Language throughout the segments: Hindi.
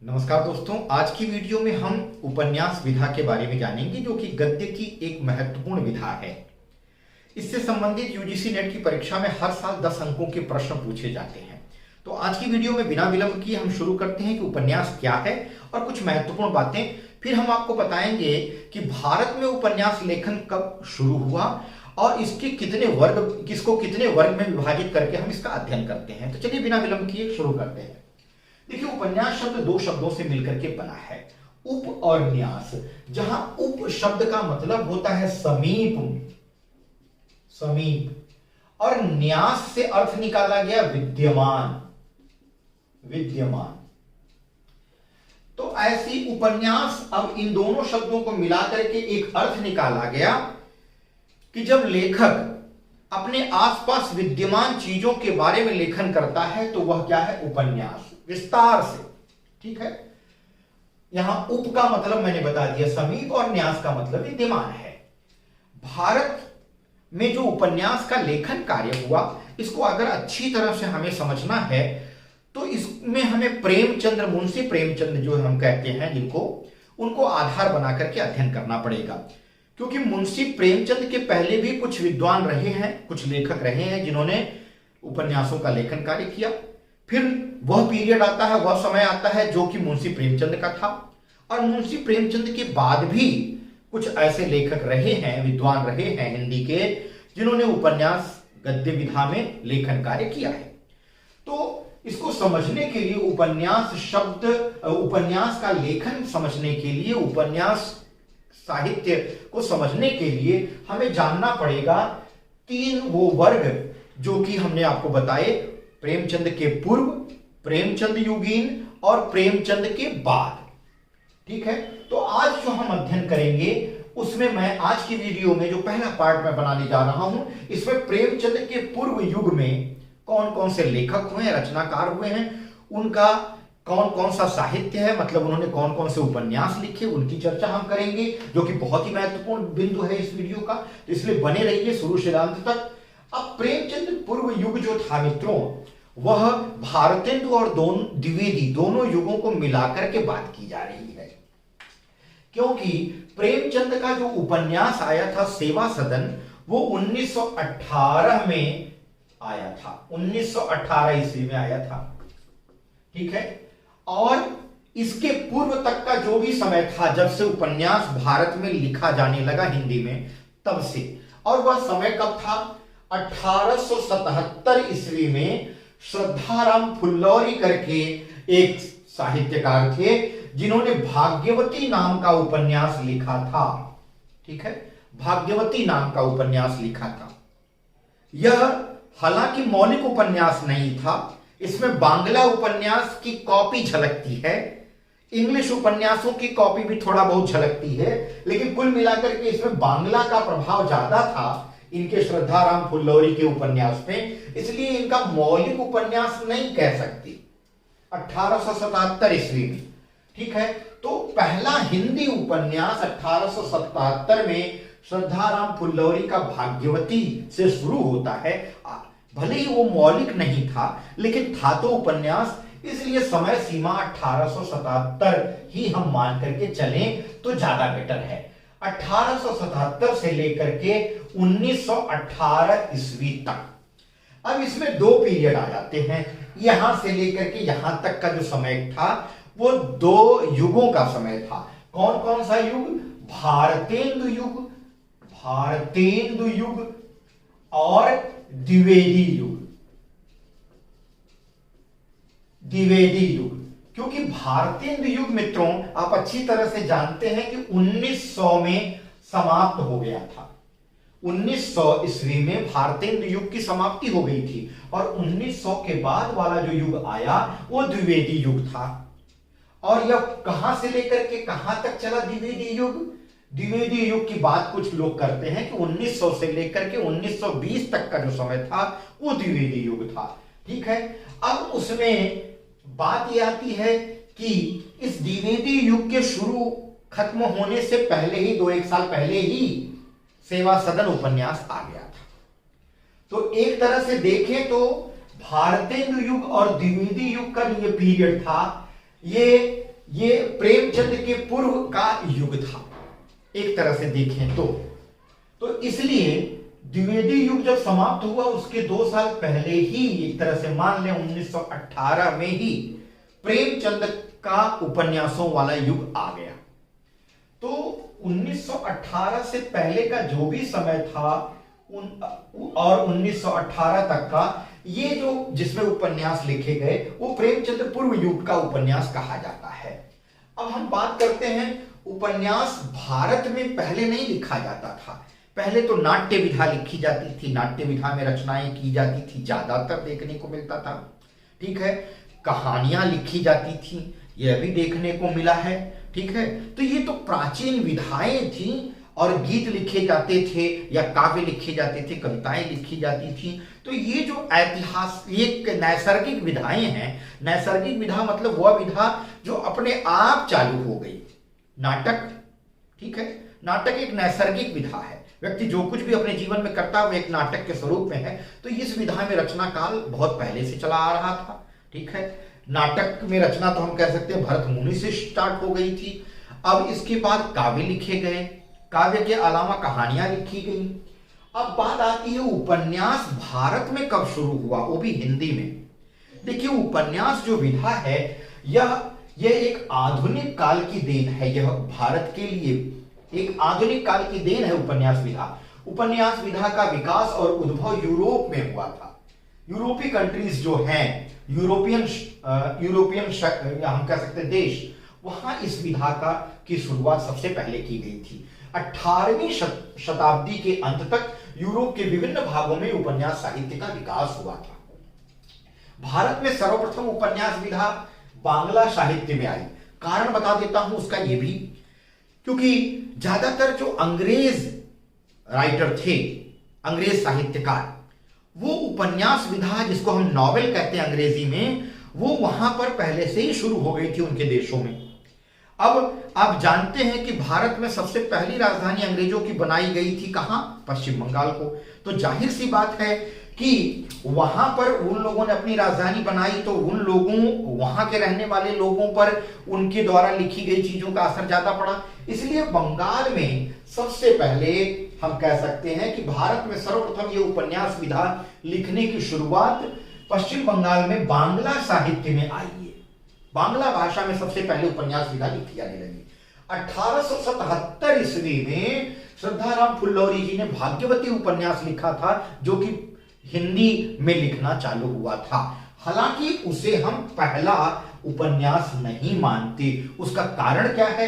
नमस्कार दोस्तों, आज की वीडियो में हम उपन्यास विधा के बारे में जानेंगे जो कि गद्य की एक महत्वपूर्ण विधा है। इससे संबंधित यूजीसी नेट की परीक्षा में हर साल 10 अंकों के प्रश्न पूछे जाते हैं। तो आज की वीडियो में बिना विलंब किए हम शुरू करते हैं कि उपन्यास क्या है और कुछ महत्वपूर्ण बातें। फिर हम आपको बताएंगे कि भारत में उपन्यास लेखन कब शुरू हुआ और इसके कितने वर्ग में विभाजित करके हम इसका अध्ययन करते हैं। तो चलिए बिना विलंब किए शुरू करते हैं। देखिए, उपन्यास शब्द दो शब्दों से मिलकर के बना है, उप और न्यास। जहां उप शब्द का मतलब होता है समीप, और न्यास से अर्थ निकाला गया विद्यमान। तो ऐसी उपन्यास, अब इन दोनों शब्दों को मिलाकर के एक अर्थ निकाला गया कि जब लेखक अपने आसपास विद्यमान चीजों के बारे में लेखन करता है तो वह क्या है, उपन्यास। विस्तार से, ठीक है। यहां उप का मतलब मैंने बता दिया समीप और न्यास का मतलब विद्यमान है। भारत में जो उपन्यास का लेखन कार्य हुआ, इसको अगर अच्छी तरह से हमें समझना है तो इसमें हमें प्रेमचंद्र, मुंशी प्रेमचंद जो हम कहते हैं जिनको, उनको आधार बना करके अध्ययन करना पड़ेगा। क्योंकि मुंशी प्रेमचंद के पहले भी कुछ विद्वान रहे हैं, कुछ लेखक रहे हैं जिन्होंने उपन्यासों का लेखन कार्य किया। फिर वह पीरियड आता है, वह समय आता है जो कि मुंशी प्रेमचंद का था। और मुंशी प्रेमचंद के बाद भी कुछ ऐसे लेखक रहे हैं, विद्वान रहे हैं हिंदी के, जिन्होंने उपन्यास गद्य विधा में लेखन कार्य किया है। तो इसको समझने के लिए उपन्यास का लेखन समझने के लिए, उपन्यास साहित्य को समझने के लिए हमें जानना पड़ेगा तीन वो वर्ग जो कि हमने आपको बताए, प्रेमचंद के पूर्व, प्रेमचंद युगीन और प्रेमचंद के बाद। ठीक है, तो आज जो हम अध्ययन करेंगे उसमें मैं आज की वीडियो में जो पहला पार्ट मैं बनाने जा रहा हूं, इसमें प्रेमचंद के पूर्व युग में कौन कौन से लेखक हुए हैं, रचनाकार हुए हैं, उनका कौन कौन सा साहित्य है, मतलब उन्होंने कौन कौन से उपन्यास लिखे, उनकी चर्चा हम करेंगे, जो कि बहुत ही महत्वपूर्ण बिंदु है इस वीडियो का। तो इसलिए बने रहिए शुरू से अंत तक। अब प्रेमचंद पूर्व युग जो था मित्रों, वह भारतेंदु और द्विवेदी दोनों युगों को मिलाकर के बात की जा रही है। क्योंकि प्रेमचंद का जो उपन्यास आया था सेवा सदन, वो 1918 में आया था, 1918 ईस्वी में आया था। ठीक है, और इसके पूर्व तक का जो भी समय था जब से उपन्यास भारत में लिखा जाने लगा हिंदी में, तब से, और वह समय कब था, 1877 ईस्वी में श्रद्धाराम फुल्लौरी करके एक साहित्यकार थे जिन्होंने भाग्यवती नाम का उपन्यास लिखा था। ठीक है, भाग्यवती नाम का उपन्यास लिखा था। यह हालांकि मौलिक उपन्यास नहीं था, इसमें बांग्ला उपन्यास की कॉपी झलकती है, इंग्लिश उपन्यासों की कॉपी भी थोड़ा बहुत झलकती है, लेकिन कुल मिलाकर के इसमें बांग्ला का प्रभाव ज्यादा था इनके श्रद्धाराम फुल्लौरी के उपन्यास में, इसलिए इनका मौलिक उपन्यास नहीं कह सकती। 1877 ईस्वी में, ठीक है, तो पहला हिंदी उपन्यास 1877 में श्रद्धाराम फुल्लौरी का भाग्यवती से शुरू होता है। भले ही वो मौलिक नहीं था, लेकिन था तो उपन्यास, इसलिए समय सीमा 1877 ही हम मान करके चलें तो ज्यादा बेटर है। 1877 से लेकर के 1918 ईस्वी तक। अब इसमें दो पीरियड आ जाते हैं, यहां से लेकर के यहां तक का जो समय था वो दो युगों का समय था। कौन कौन सा युग, भारतेंदु युग और द्विवेदी युग। क्योंकि भारतेंदु युग मित्रों, आप अच्छी तरह से जानते हैं कि 1900 में समाप्त हो गया था। 1900 ईस्वी में भारतेंदु युग की समाप्ति हो गई थी, और 1900 के बाद वाला जो युग आया वो द्विवेदी युग था। और यह कहां से लेकर के कहां तक चला द्विवेदी युग? द्विवेदी युग की बात कुछ लोग करते हैं कि 1900 से लेकर के 1920 तक का जो समय था वो द्विवेदी युग था। ठीक है, अब उसमें बात यह आती है कि इस द्विवेदी युग के शुरू खत्म होने से पहले ही, 2-1 साल पहले ही सेवा सदन उपन्यास आ गया था। तो एक तरह से देखें तो भारतेंदु युग और द्विवेदी युग का जो ये पीरियड था, ये ये प्रेमचंद के पूर्व का युग था एक तरह से देखें तो इसलिए द्विवेदी युग जब समाप्त हुआ उसके 2 साल पहले ही, एक तरह से मान लें 1918 में ही प्रेमचंद का उपन्यासों वाला युग आ गया। तो 1918 से पहले का जो भी समय था और 1918 तक का ये जो जिसमें उपन्यास लिखे गए वो प्रेमचंद पूर्व युग का उपन्यास कहा जाता है। अब हम बात करते हैं, उपन्यास भारत में पहले नहीं लिखा जाता था। पहले तो नाट्य विधा लिखी जाती थी, नाट्य विधा में रचनाएं की जाती थी, ज्यादातर देखने को मिलता था। ठीक है, कहानियां लिखी जाती थी, यह भी देखने को मिला है। ठीक है, तो ये तो प्राचीन विधाएं थी और गीत लिखे जाते थे या काव्य लिखे जाते थे, कविताएं लिखी जाती थी। तो ये जो ऐतिहासिक नैसर्गिक विधाएं हैं, नैसर्गिक विधा मतलब वह विधा जो अपने आप चालू हो गई, नाटक। ठीक है, नाटक एक नैसर्गिक विधा है, व्यक्ति जो कुछ भी अपने जीवन में करता है वो एक नाटक के स्वरूप में है। तो इस विधा में रचना काल बहुत पहले से चला आ रहा था। ठीक है, नाटक में रचना तो हम कह सकते हैं भरत मुनि से स्टार्ट हो गई थी। अब इसके बाद काव्य लिखे गए, काव्य के अलावा कहानियां लिखी गई। अब बात आती है उपन्यास भारत में कब शुरू हुआ, वो भी हिंदी में। देखिए, उपन्यास जो विधा है यह एक आधुनिक काल की देन है। यह भारत के लिए एक आधुनिक काल की देन है उपन्यास विधा। उपन्यास विधा का विकास और उद्भव यूरोप में हुआ था। यूरोपीय कंट्रीज जो हैं, यूरोपियन हम कह सकते हैं देश, वहां इस विधा की शुरुआत सबसे पहले की गई थी। 18वीं शताब्दी के अंत तक यूरोप के विभिन्न भागों में उपन्यास साहित्य का विकास हुआ था। भारत में सर्वप्रथम उपन्यास विधा बांग्ला साहित्य में आई। कारण बता देता हूं उसका ये भी, क्योंकि ज्यादातर जो अंग्रेज राइटर थे, अंग्रेज साहित्यकार, वो उपन्यास विधा जिसको हम नॉवेल कहते हैं अंग्रेजी में, वो वहां पर पहले से ही शुरू हो गई थी उनके देशों में। अब आप जानते हैं कि भारत में सबसे पहली राजधानी अंग्रेजों की बनाई गई थी कहां? पश्चिम बंगाल को। तो जाहिर सी बात है कि वहां पर उन लोगों ने अपनी राजधानी बनाई तो उन लोगों, वहां के रहने वाले लोगों पर उनके द्वारा लिखी गई चीजों का असर ज्यादा पड़ा। इसलिए बंगाल में सबसे पहले हम कह सकते हैं कि भारत में सर्वप्रथम ये उपन्यास विधा लिखने की शुरुआत पश्चिम बंगाल में बांग्ला साहित्य में आई है। बांग्ला भाषा में सबसे पहले उपन्यास विधा लिखी जाने लगी। 1877 ईस्वी में श्रद्धाराम फुल्लौरी जी ने भाग्यवती उपन्यास लिखा था, जो कि हिंदी में लिखना चालू हुआ था। हालांकि उसे हम पहला उपन्यास नहीं मानते। उसका कारण क्या है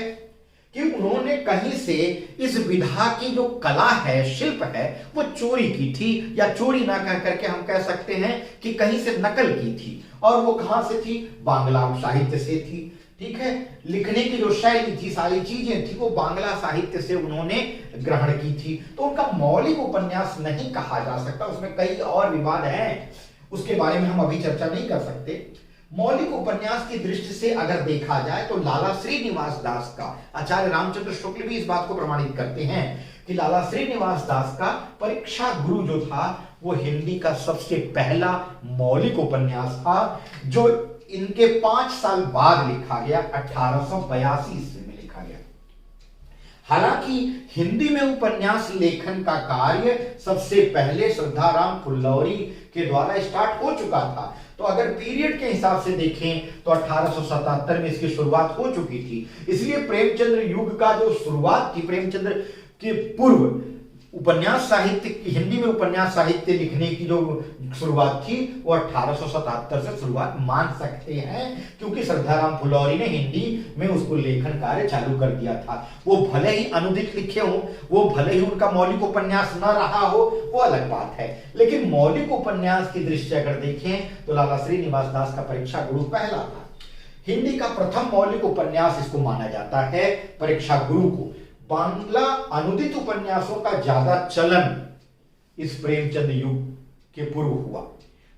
कि उन्होंने कहीं से इस विधा की जो कला है, शिल्प है, वो चोरी की थी, या चोरी ना कह करके हम कह सकते हैं कि कहीं से नकल की थी। और वो कहां से थी? बांग्ला साहित्य से थी। ठीक है, लिखने की जो शैली थी, सारी चीजें थी, वो बांग्ला साहित्य से उन्होंने ग्रहण की थी। तो उनका मौलिक उपन्यास नहीं कहा जा सकता, उसमें कई और विवाद हैं, उसके बारे में हम अभी चर्चा नहीं कर सकते। मौलिक उपन्यास की दृष्टि से अगर देखा जाए तो लाला श्रीनिवास दास का, आचार्य रामचंद्र शुक्ल भी इस बात को प्रमाणित करते हैं कि लाला श्रीनिवास दास का परीक्षा गुरु जो था वो हिंदी का सबसे पहला मौलिक उपन्यास था, जो इनके 5 साल बाद लिखा गया, 1882 ईस्वी में लिखा गया। हालांकि हिंदी में उपन्यास लेखन का कार्य सबसे पहले श्रद्धाराम फुल्लौरी के द्वारा स्टार्ट हो चुका था। तो अगर पीरियड के हिसाब से देखें तो 1877 में इसकी शुरुआत हो चुकी थी। इसलिए प्रेमचंद्र युग का जो शुरुआत थी, प्रेमचंद्र के पूर्व उपन्यास साहित्य, हिंदी में उपन्यास साहित्य लिखने की जो शुरुआत थी वो 1877 से शुरुआत मान सकते हैं, क्योंकि श्रद्धाराम फुल्लौरी ने हिंदी में उसको लेखन कार्य चालू कर दिया था। वो भले ही अनुदित लिखे हो, वो भले ही उनका मौलिक उपन्यास न रहा हो, वो अलग बात है, लेकिन मौलिक उपन्यास की दृष्टि से अगर देखें तो लाला श्रीनिवास दास का परीक्षा गुरु पहला था। हिंदी का प्रथम मौलिक उपन्यास इसको माना जाता है, परीक्षा गुरु को। बांग्ला अनुदित उपन्यासों का ज्यादा चलन इस प्रेमचंद युग के पूर्व हुआ।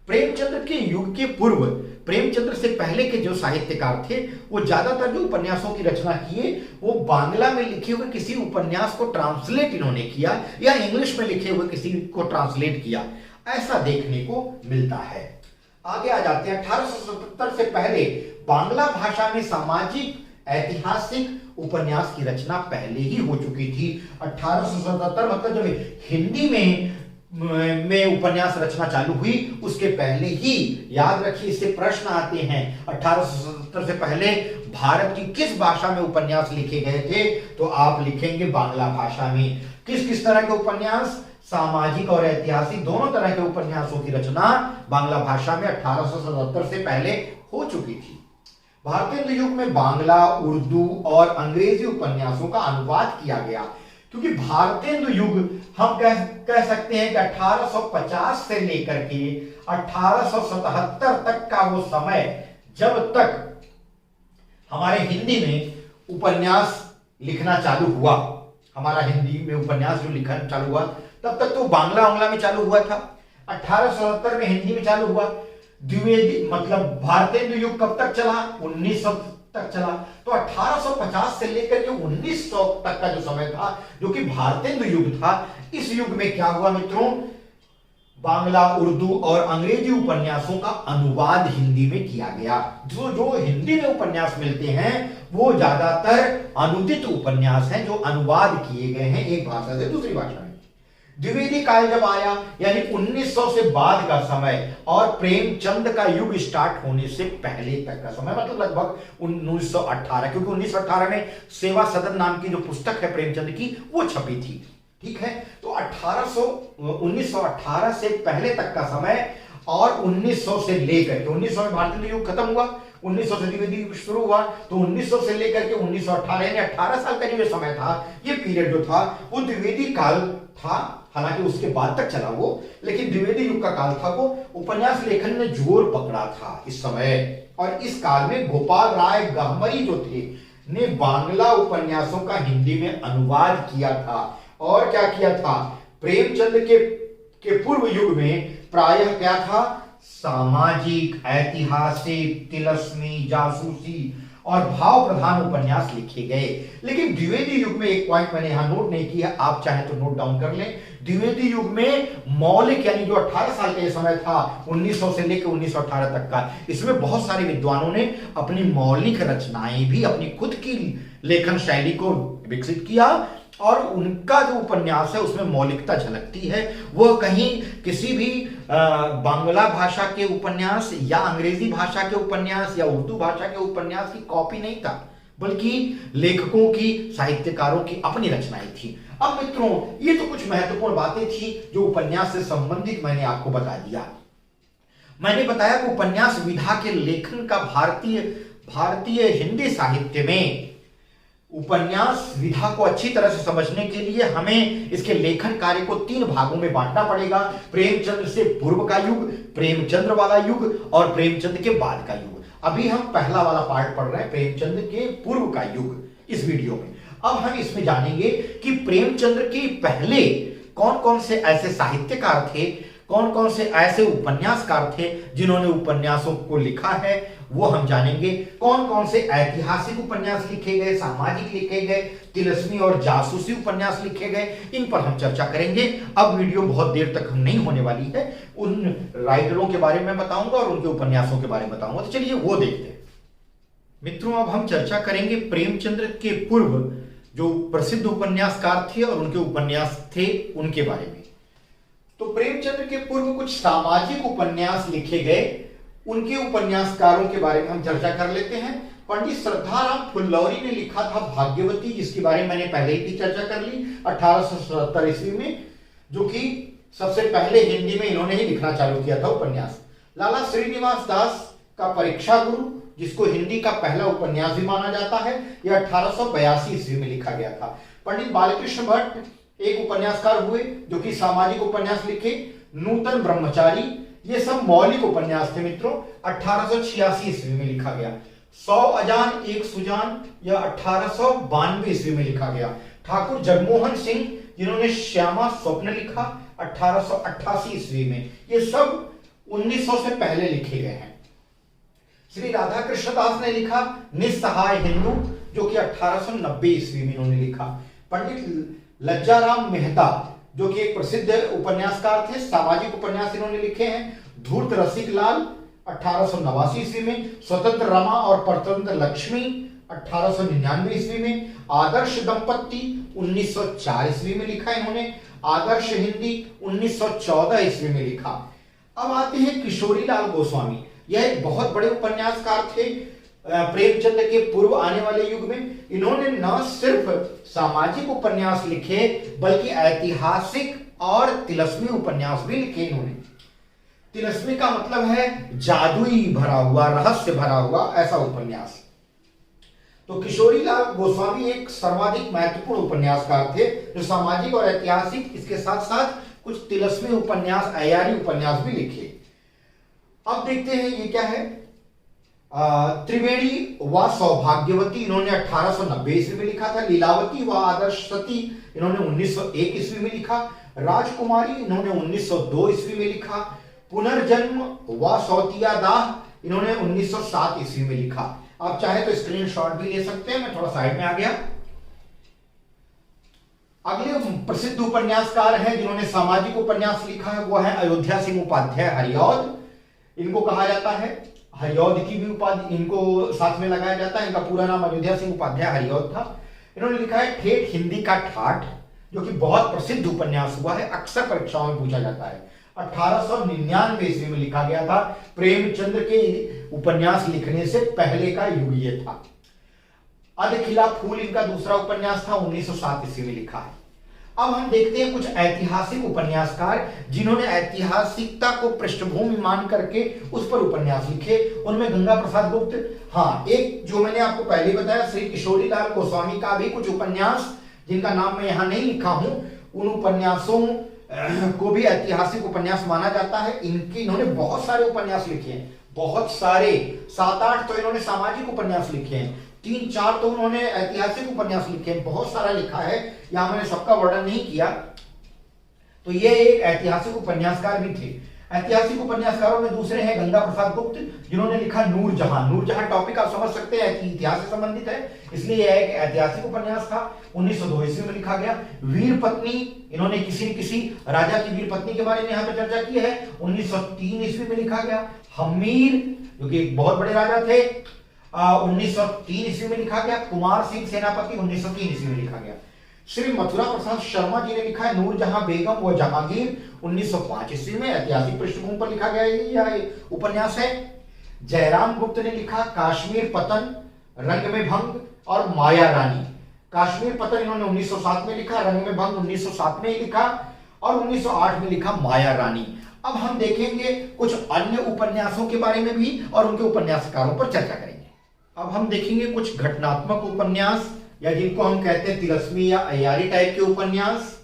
प्रेमचंद्र के युग के पूर्व, प्रेमचंद्र से पहले के जो साहित्यकार थे वो ज्यादातर जो उपन्यासों की रचना किए वो बांग्ला में लिखे हुए किसी उपन्यास को ट्रांसलेट इन्होंने किया, या इंग्लिश में लिखे हुए किसी को ट्रांसलेट किया, ऐसा देखने को मिलता है। आगे आ जाते हैं। 1877 से पहले बांग्ला भाषा में सामाजिक ऐतिहासिक उपन्यास की रचना पहले ही हो चुकी थी। 1877 मतलब जब हिंदी में उपन्यास रचना चालू हुई उसके पहले ही, याद रखिए इससे प्रश्न आते हैं, 1877 से पहले भारत की किस भाषा में उपन्यास लिखे गए थे, तो आप लिखेंगे बांग्ला भाषा में। किस किस तरह के उपन्यास, सामाजिक और ऐतिहासिक दोनों तरह के उपन्यासों की रचना बांग्ला भाषा में 1877 से पहले हो चुकी थी। भारतीय युग में बांग्ला, उर्दू और अंग्रेजी उपन्यासों का अनुवाद किया गया, क्योंकि भारतीय युग हम कह सकते हैं कि 1850 से लेकर के 1877 तक का वो समय, जब तक हमारे हिंदी में उपन्यास लिखना चालू हुआ, हमारा हिंदी में उपन्यास जो लिखना चालू हुआ, तब तक तो बांग्ला में चालू हुआ था। 1877 में हिंदी में चालू हुआ। द्विवेदी मतलब भारतीय युग कब तक चला, 1900 तक चला। तो 1850 से लेकर के 1900 तक का जो समय था, जो कि भारतीय युग था, इस युग में क्या हुआ मित्रों, बांग्ला, उर्दू और अंग्रेजी उपन्यासों का अनुवाद हिंदी में किया गया। जो हिंदी में उपन्यास मिलते हैं वो ज्यादातर अनुदित उपन्यास हैं, जो अनुवाद किए गए हैं एक भाषा से दूसरी भाषा में। द्विवेदी काल जब आया, यानी 1900 से बाद का समय और प्रेमचंद का युग स्टार्ट होने से पहले तक का समय, मतलब लगभग 1918, क्योंकि 1918 में सेवा सदन नाम की जो पुस्तक है प्रेमचंद की वो छपी थी। ठीक है, तो 1918 से पहले तक का समय और 1900 से लेकर के 1900 में भारतीय युग खत्म हुआ, 1900 से द्विवेदी युग शुरू हुआ, तो 1900 से लेकर के 1918 यानी 18 साल का जो समय था, ये पीरियड जो था वो द्विवेदी काल था। हालांकि उसके बाद तक चला वो, लेकिन द्विवेदी युग का काल था वो। उपन्यास लेखन ने जोर पकड़ा था इस समय, और इस काल में गोपाल राय गहमरी जो थे ने बांग्ला उपन्यासों का हिंदी में अनुवाद किया था। और क्या किया था, प्रेमचंद के पूर्व युग में प्रायः क्या था, सामाजिक, ऐतिहासिक, तिलस्मी, जासूसी और भाव प्रधान उपन्यास लिखे गए। लेकिन द्विवेदी युग में एक पॉइंट मैंने यहां नोट नहीं किया, आप चाहे तो नोट डाउन कर लें। द्विवेदी युग में मौलिक, यानी जो 18 साल का समय था 1900 से लेकर 1918 तक का, इसमें बहुत सारे विद्वानों ने अपनी मौलिक रचनाएं भी, अपनी खुद की लेखन शैली को विकसित किया, और उनका जो उपन्यास है उसमें मौलिकता झलकती है। वह कहीं किसी भी बांग्ला भाषा के उपन्यास या अंग्रेजी भाषा के उपन्यास या उर्दू भाषा के उपन्यास की कॉपी नहीं था, बल्कि लेखकों की, साहित्यकारों की अपनी रचनाएं थी। अब मित्रों, ये तो कुछ महत्वपूर्ण बातें थी जो उपन्यास से संबंधित मैंने आपको बता दिया। मैंने बताया कि उपन्यास विधा के लेखन का भारतीय हिंदी साहित्य में उपन्यास विधा को अच्छी तरह से समझने के लिए हमें इसके लेखन कार्य को 3 भागों में बांटना पड़ेगा। प्रेमचंद से पूर्व का युग, प्रेमचंद्र वाला युग और प्रेमचंद के बाद का युग। अभी हम पहला वाला पार्ट पढ़ रहे हैं, प्रेमचंद के पूर्व का युग, इस वीडियो में। अब हम इसमें जानेंगे कि प्रेमचंद्र के पहले कौन कौन से ऐसे साहित्यकार थे, कौन कौन से ऐसे उपन्यासकार थे जिन्होंने उपन्यासों को लिखा है, वो हम जानेंगे। कौन कौन से ऐतिहासिक उपन्यास लिखे गए, सामाजिक लिखे गए, तिलस्मी और जासूसी उपन्यास लिखे गए, इन पर हम चर्चा करेंगे। अब वीडियो बहुत देर तक नहीं होने वाली है, उन राइटरों के बारे में बताऊंगा और उनके उपन्यासों के बारे में बताऊंगा। तो चलिए वो देखते हैं। मित्रों, अब हम चर्चा करेंगे प्रेमचंद्र के पूर्व जो प्रसिद्ध उपन्यासकार थे और उनके उपन्यास थे उनके बारे में। तो प्रेमचंद्र के पूर्व कुछ सामाजिक उपन्यास लिखे गए, उनके उपन्यासकारों के बारे में हम चर्चा कर लेते हैं। पंडित श्रद्धाराम फुल्लौरी ने लिखा था भाग्यवती, जिसके बारे में मैंने पहले ही चर्चा कर ली 1877 ईस्वी में, जो कि सबसे पहले हिंदी में इन्होंने ही लिखना चालू किया था उपन्यास। लाला श्रीनिवास दास का परीक्षा गुरु, जिसको हिंदी का पहला उपन्यास भी माना जाता है, यह 1882 ईस्वी में लिखा गया था। पंडित बालकृष्ण भट्ट एक उपन्यासकार हुए जो कि सामाजिक उपन्यास लिखे। नूतन ब्रह्मचारी, ये सब मौलिक उपन्यास थे मित्रों, 1886 ईस्वी में लिखा गया। 100 अजान एक सुजान, यह 1892 ईस्वी में लिखा गया। ठाकुर जगमोहन सिंह, जिन्होंने श्यामा स्वप्न लिखा 1888 ईस्वी में, ये सब 1900 से पहले लिखे गए हैं। श्री राधा कृष्ण दास ने लिखा निस्सहाय हिंदू, जो कि 1890 ईस्वी में इन्होंने लिखा। पंडित लज्जाराम मेहता, जो कि एक प्रसिद्ध उपन्यासकार थे, सामाजिक उपन्यास इन्होंने लिखे हैं। धूर्त रसिक लाल 1889 ईस्वी में। स्वतंत्र रमा और परतंत्र लक्ष्मी 1899 ईस्वी में। आदर्श दंपत्ति 1904 ईस्वी में लिखा इन्होंने। आदर्श हिंदी 1914 ईस्वी में लिखा। अब आते हैं किशोरीलाल गोस्वामी। यह एक बहुत बड़े उपन्यासकार थे प्रेमचंद के पूर्व आने वाले युग में। इन्होंने न सिर्फ सामाजिक उपन्यास लिखे बल्कि ऐतिहासिक और तिलस्मी उपन्यास भी लिखे इन्होंने। तिलस्मी का मतलब है जादुई भरा हुआ, रहस्य भरा हुआ ऐसा उपन्यास। तो किशोरीलाल गोस्वामी एक सर्वाधिक महत्वपूर्ण उपन्यासकार थे जो सामाजिक और ऐतिहासिक, इसके साथ साथ कुछ तिलस्मी उपन्यास, अयारी उपन्यास भी लिखे। अब देखते हैं ये क्या है। त्रिवेणी व सौभाग्यवती इन्होंने 1890 ईस्वी में लिखा था। लीलावती व आदर्श सती इन्होंने 1901 ईस्वी में लिखा। राजकुमारी इन्होंने 1902 ईस्वी में लिखा। पुनर्जन्म व सौतिया दाह इन्होंने 1907 ईस्वी में लिखा। आप चाहे तो स्क्रीनशॉट भी ले सकते हैं, मैं थोड़ा साइड में आ गया। अगले प्रसिद्ध उपन्यासकार हैं जिन्होंने सामाजिक उपन्यास लिखा है वो है अयोध्या सिंह उपाध्याय हरिऔध। इनको कहा जाता है, हरिऔध की भी उपाधि इनको साथ में लगाया जाता है। इनका पूरा नाम अयोध्या सिंह उपाध्याय हरिऔध था। इन्होंने लिखा है ठेठ हिंदी का ठाठ, जो कि बहुत प्रसिद्ध उपन्यास हुआ है, अक्सर परीक्षाओं में पूछा जाता है। 1899 ईस्वी में लिखा गया था। प्रेमचंद्र के उपन्यास लिखने से पहले का युग ये था। अधखिला फूल इनका दूसरा उपन्यास था, 1907 ईस्वी में लिखा है। अब हम देखते हैं कुछ ऐतिहासिक उपन्यासकार जिन्होंने ऐतिहासिकता को पृष्ठभूमि मान करके उस पर उपन्यास लिखे। उनमें गंगा प्रसाद गुप्त, हाँ एक जो मैंने आपको पहले बताया श्री किशोरीलाल गोस्वामी का भी कुछ उपन्यास जिनका नाम मैं यहां नहीं लिखा हूं, उन उपन्यासों को भी ऐतिहासिक उपन्यास माना जाता है। इन्होंने बहुत सारे उपन्यास लिखे हैं, बहुत सारे, 7-8 तो इन्होंने सामाजिक उपन्यास लिखे हैं, 3-4 तो उन्होंने ऐतिहासिक उपन्यास लिखे हैं, बहुत सारा लिखा है। यहां मैंने सबका वर्णन नहीं किया। तो ये एक ऐतिहासिक उपन्यासकार भी थे। ऐतिहासिक उपन्यासकारों में दूसरे हैं गंगा प्रसाद गुप्त जिन्होंने लिखा नूरजहां। नूरजहां टॉपिक आप समझ सकते हैं कि इतिहास से संबंधित है, इसलिए यह एक ऐतिहासिक उपन्यास था। 1902 ईस्वी में लिखा गया। वीर पत्नी, इन्होंने किसी न किसी राजा की वीर पत्नी के बारे में यहाँ पे चर्चा की है, 1903 ईस्वी में लिखा गया। हमीर जो कि एक बहुत बड़े राजा थे, 1903 ईस्वी में लिखा गया। कुमार सिंह सेनापति 1903 ईस्वी में लिखा गया। श्री मथुरा प्रसाद शर्मा जी ने लिखा है नूरजहां बेगम व जहांगीर, 1905 ईस्वी में, ऐतिहासिक पृष्ठभूमि पर लिखा गया यह उपन्यास है। जयराम गुप्त ने लिखा काश्मीर पतन, रंग में भंग और माया रानी। काश्मीर पतन इन्होंने 1907 में लिखा, रंग में भंग 1907 में ही लिखा और 1908 में लिखा माया रानी। अब हम देखेंगे कुछ अन्य उपन्यासों के बारे में भी और उनके उपन्यासकारों पर चर्चा करेंगे। अब हम देखेंगे कुछ घटनात्मक उपन्यास या जिनको हम कहते हैं तिलस्मी या अय्यारी टाइप के उपन्यास।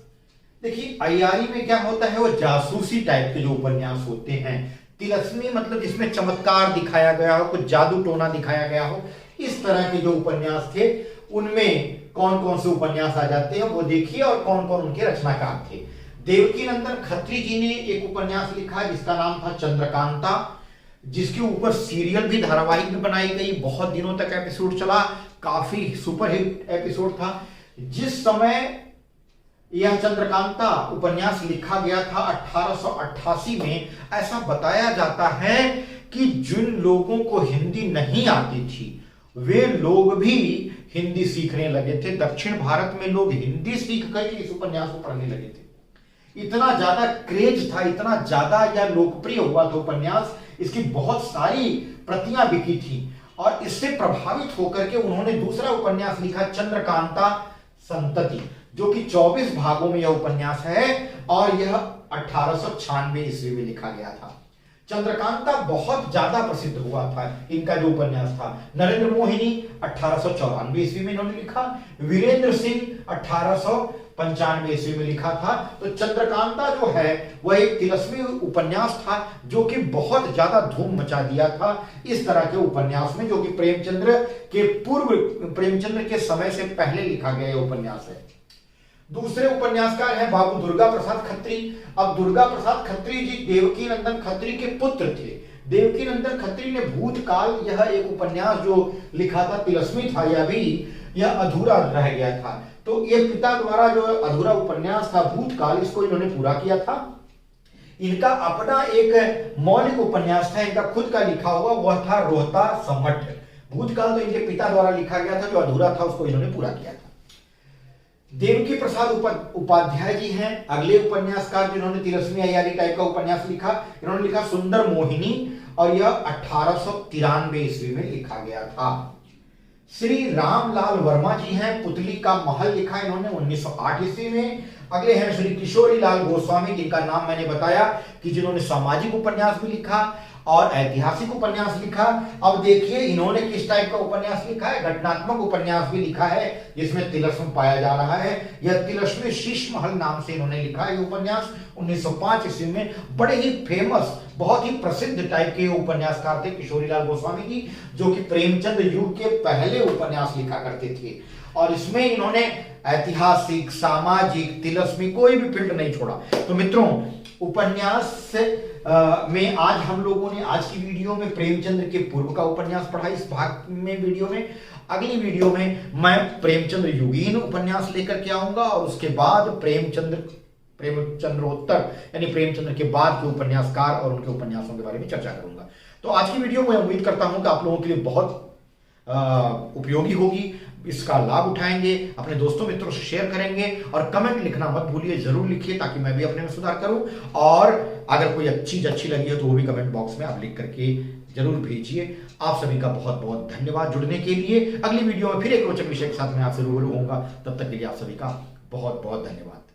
देखिए अय्यारी में क्या होता है, वो जासूसी टाइप के जो उपन्यास होते हैं। तिलस्मी मतलब जिसमें चमत्कार दिखाया गया हो, कुछ जादू टोना दिखाया गया हो, इस तरह के जो उपन्यास थे उनमें कौन कौन से उपन्यास आ जाते हैं वो देखिए और कौन कौन उनके रचनाकार थे। देवकीनंदन खत्री जी ने एक उपन्यास लिखा जिसका नाम था चंद्रकांता, जिसके ऊपर सीरियल भी, धारावाहिक भी बनाई गई, बहुत दिनों तक एपिसोड चला, काफी सुपरहिट एपिसोड था। जिस समय यह चंद्रकांता उपन्यास लिखा गया था 1888 में, ऐसा बताया जाता है कि जिन लोगों को हिंदी नहीं आती थी वे लोग भी हिंदी सीखने लगे थे। दक्षिण भारत में लोग हिंदी सीख कर इस उपन्यास को पढ़ने लगे थे। इतना ज्यादा क्रेज था, इतना ज्यादा यह लोकप्रिय हुआ था उपन्यास, इसकी बहुत सारी प्रतियां बिकी थी और इससे प्रभावित होकर के उन्होंने दूसरा उपन्यास लिखा चंद्रकांता संतति, जो कि 24 भागों में यह उपन्यास है और यह 1896 ईस्वी में लिखा गया था। चंद्रकांता बहुत ज्यादा प्रसिद्ध हुआ था, इनका जो उपन्यास था। नरेंद्र मोहिनी 1894 ईस्वी में इन्होंने लिखा। वीरेंद्र सिंह 1895 ईस्वी में लिखा था। तो चंद्रकांता जो है वह एक तिलस्मी उपन्यास था जो कि बहुत ज्यादा धूम मचा दिया था इस तरह के उपन्यास में, जो कि प्रेमचंद्र के समय से पहले लिखा गया उपन्यास है। दूसरे उपन्यासकार हैं बाबू दुर्गा प्रसाद खत्री। अब दुर्गा प्रसाद खत्री जी देवकीनंदन खत्री के पुत्र थे। देवकीनंदन खत्री ने भूतकाल, यह एक उपन्यास जो लिखा था तिलस्मी था, यह अधूरा रह गया था। तो ये पिता द्वारा जो अधूरा उपन्यास था भूतकाल, इसको इन्होंने पूरा किया था। इनका अपना एक मौलिक उपन्यास था, इनका खुद का लिखा हुआ, वह था रोहता सम्मठ। भूतकाल तो इनके पिता द्वारा लिखा गया था, जो अधूरा था उसको इन्होंने पूरा किया था। देवकी प्रसाद उपाध्याय जी हैं अगले उपन्यासकार जिन्होंने तिलस्मी अय्यारी टाइप का उपन्यास लिखा। इन्होंने लिखा सुंदर मोहिनी, और यह 1893 ईस्वी में लिखा गया था। श्री रामलाल वर्मा जी हैं, पुतली का महल लिखा इन्होंने 1908 ईस्वी में। अगले हैं श्री किशोरी लाल गोस्वामी, जिनका नाम मैंने बताया कि जिन्होंने सामाजिक उपन्यास भी लिखा और ऐतिहासिक उपन्यास लिखा। अब देखिए इन्होंने किस टाइप का उपन्यास लिखा है, घटनात्मक उपन्यास भी लिखा है जिसमें तिलस्म पाया जा रहा है। यह तिलस्मी शीश महल नाम से इन्होंने लिखा है उपन्यास 1905 ईस्वी में। बड़े ही फेमस, बहुत ही प्रसिद्ध टाइप के उपन्यासकार थे किशोरीलाल गोस्वामी जी, जो कि प्रेमचंद युग के पहले उपन्यास लिखा करते थे। और इसमें इन्होंने ऐतिहासिक, सामाजिक, तिलस्मी कोई भी फील्ड नहीं छोड़ा। तो मित्रों, उपन्यास में आज हम लोगों ने आज की वीडियो में प्रेमचंद्र के पूर्व का उपन्यास पढ़ा इस भाग में वीडियो में। अगली वीडियो में मैं प्रेमचंद्र युगीन उपन्यास लेकर के आऊंगा और उसके बाद प्रेमचंद्रोत्तर यानी प्रेमचंद्र के बाद के उपन्यासकार और उनके उपन्यासों के बारे में चर्चा करूंगा। तो आज की वीडियो मैं उम्मीद करता हूं कि आप लोगों के लिए बहुत उपयोगी होगी। इसका लाभ उठाएंगे, अपने दोस्तों मित्रों से शेयर करेंगे और कमेंट लिखना मत भूलिए, जरूर लिखिए ताकि मैं भी अपने में सुधार करूं। और अगर कोई चीज अच्छी लगी है तो वो भी कमेंट बॉक्स में आप लिख करके जरूर भेजिए। आप सभी का बहुत बहुत धन्यवाद जुड़ने के लिए। अगली वीडियो में फिर एक रोचक विषय के साथ मैं आपसे रूबरू होऊंगा। तब तक के लिए आप सभी का बहुत बहुत धन्यवाद।